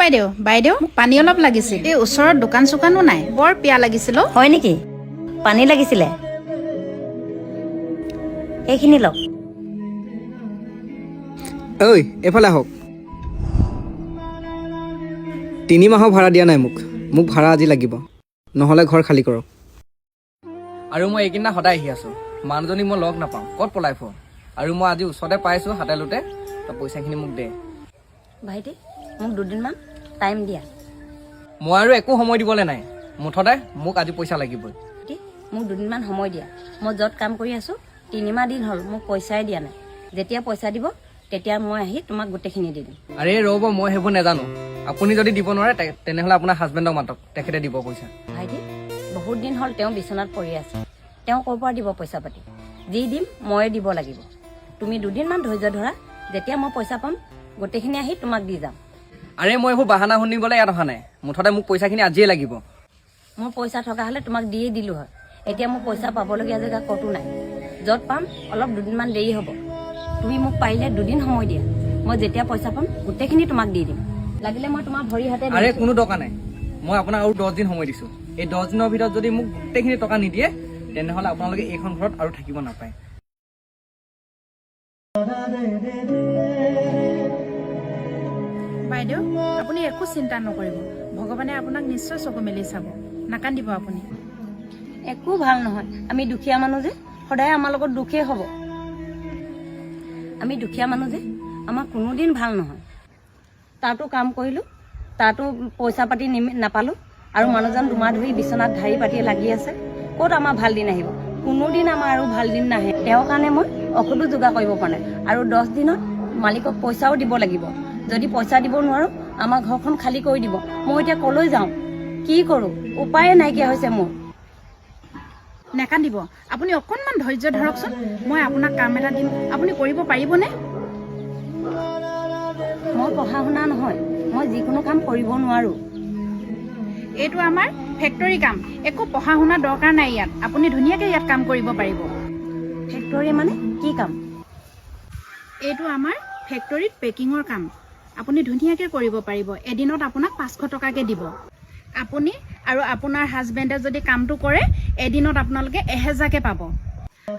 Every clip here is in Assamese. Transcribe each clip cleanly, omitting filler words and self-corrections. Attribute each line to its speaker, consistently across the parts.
Speaker 1: বাইদেউ বাইদেউ মোক পানী অলপ লাগিছিল। এই ওচৰত দোকান চোকানো নাই, বৰ পিয়া লাগিছিল।
Speaker 2: হয় নেকি? পানী লাগিছিলে? এইখিনি লওক।
Speaker 3: ঐ এফালে আহক। 3 মাহৰ ভাড়া দিয়া নাই মোক ভাড়া আজি লাগিব, নহ'লে ঘৰ খালী কৰক। আৰু মই এইকেইদিনা সদায় আহি আছোঁ, মানুহজনীক মই লগ নাপাওঁ, ক'ত পলাই ফুৰোঁ। আৰু মই আজি ওচৰতে পাইছোঁ হাতে লোতে, তই পইচাখিনি মোক দে।
Speaker 2: ভাইটি মোক দুদিনমান টাইম দিয়া।
Speaker 3: মই আৰু একো সময় দিবলৈ নাই, মুঠতে মোক আজি পইচা লাগিবই।
Speaker 2: ভাইটি মোক দুদিনমান সময় দিয়া। মই য'ত কাম কৰি আছোঁ 3 মাহ দিন হ'ল, মোক পইচাই দিয়া নাই। যেতিয়া পইচা দিব তেতিয়া মই আহি তোমাক গোটেইখিনি দি দিম।
Speaker 3: আৰে ৰ'ব, মই সেইবোৰ নাজানো। আপুনি যদি দিব নোৱাৰে তেনেহ'লে আপোনাৰ হাজবেণ্ডক মাতক, তেখেতে দিব পইচা।
Speaker 2: ভাইটি বহুত দিন হ'ল তেওঁ বিচনাত পৰি আছে, তেওঁ ক'ৰ পৰা দিব পইচা পাতি? যি দিম ময়ে দিব লাগিব। তুমি দুদিনমান ধৈৰ্য ধৰা, যেতিয়া মই পইচা পাম গোটেইখিনি আহি তোমাক দি যাম।
Speaker 3: আৰে মই এইবোৰ বাহানা শুনিবলৈ ইয়াত অহা নাই, মুঠতে মোক পইচাখিনি আজিয়ে লাগিব।
Speaker 2: মোৰ পইচা থকা হ'লে তোমাক দিয়ে দিলোঁ হয়। এতিয়া মোৰ পইচা পাবলগীয়া জেগা ক'তো নাই। য'ত পাম অলপ দুদিনমান দেৰি হ'ব। তুমি মোক পাৰিলে 2 দিন সময় দিয়া, মই যেতিয়া পইচা পাম গোটেইখিনি তোমাক দি দিম। লাগিলে মই তোমাৰ ভৰি হাতে
Speaker 3: আৰে কোনো দৰকাৰ নাই, মই আপোনাক আৰু 10 দিন সময় দিছোঁ। এই 10 দিনৰ ভিতৰত যদি মোক গোটেইখিনি টকা নিদিয়ে তেনেহ'লে আপোনালোকে এইখন ঘৰত আৰু থাকিব নাপায়।
Speaker 1: বাইদেউ আপুনি একো চিন্তা নকৰিব, ভগৱানে আপোনাক নিশ্চয় চকু মেলি চাব, নাকান্দিব আপুনি।
Speaker 2: একো ভাল নহয়, আমি দুখীয়া মানুহ যে, সদায় আমাৰ লগত দুখেই হ'ব। আমি দুখীয়া মানুহ যে, আমাৰ কোনোদিন ভাল নহয়। তাতো কাম কৰিলোঁ, তাতো পইচা পাতি নাপালোঁ, আৰু মানুহজন দুমাহ ধৰি বিচনাত ঢাৰি পাতি লাগি আছে। ক'ত আমাৰ ভাল দিন আহিব? কোনোদিন আমাৰ আৰু ভাল দিন নাহে। তেওঁৰ কাৰণে মই ঔষধো যোগাৰ কৰিব পৰা নাই, আৰু 10 দিনত মালিকক পইচাও দিব লাগিব। যদি পইচা দিব নোৱাৰোঁ আমাৰ ঘৰখন খালী কৰি দিব। মই এতিয়া ক'লৈ যাওঁ, কি কৰোঁ, উপায়ে নাইকিয়া হৈছে মোৰ।
Speaker 1: নাকান্দিব, আপুনি অকণমান ধৈৰ্য ধৰকচোন, মই আপোনাক কাম এটা দিম, আপুনি কৰিব পাৰিবনে?
Speaker 2: মই পঢ়া শুনা নহয়, মই যিকোনো কাম কৰিব নোৱাৰোঁ।
Speaker 1: এইটো আমাৰ ফেক্টৰী কাম, একো পঢ়া শুনা দৰকাৰ নাই ইয়াত, আপুনি ধুনীয়াকৈ ইয়াত কাম কৰিব পাৰিব।
Speaker 2: ফেক্টৰী মানে কি কাম?
Speaker 1: এইটো আমাৰ ফেক্টৰীত পেকিঙৰ কাম, আপুনি ধুনীয়াকৈ কৰিব পাৰিব। এদিনত আপোনাক 500 টকাকৈ দিব। আপুনি আৰু আপোনাৰ হাজবেণ্ডে যদি কামটো কৰে এদিনত আপোনালোকে 1000কৈ পাব,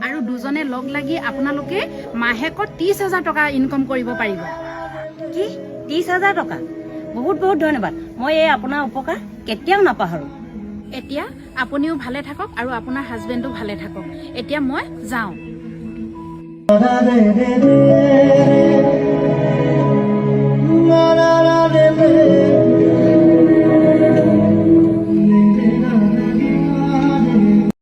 Speaker 1: আৰু দুজনে লগ লাগি আপোনালোকে মাহেকত 30,000 টকা ইনকম কৰিব পাৰিব।
Speaker 2: কি 30,000 টকা? বহুত বহুত ধন্যবাদ, মই এই আপোনাৰ উপকাৰ কেতিয়াও নাপাহৰোঁ।
Speaker 1: এতিয়া আপুনিও ভালে থাকক আৰু আপোনাৰ হাজবেণ্ডো ভালে থাকক। এতিয়া মই যাওঁ।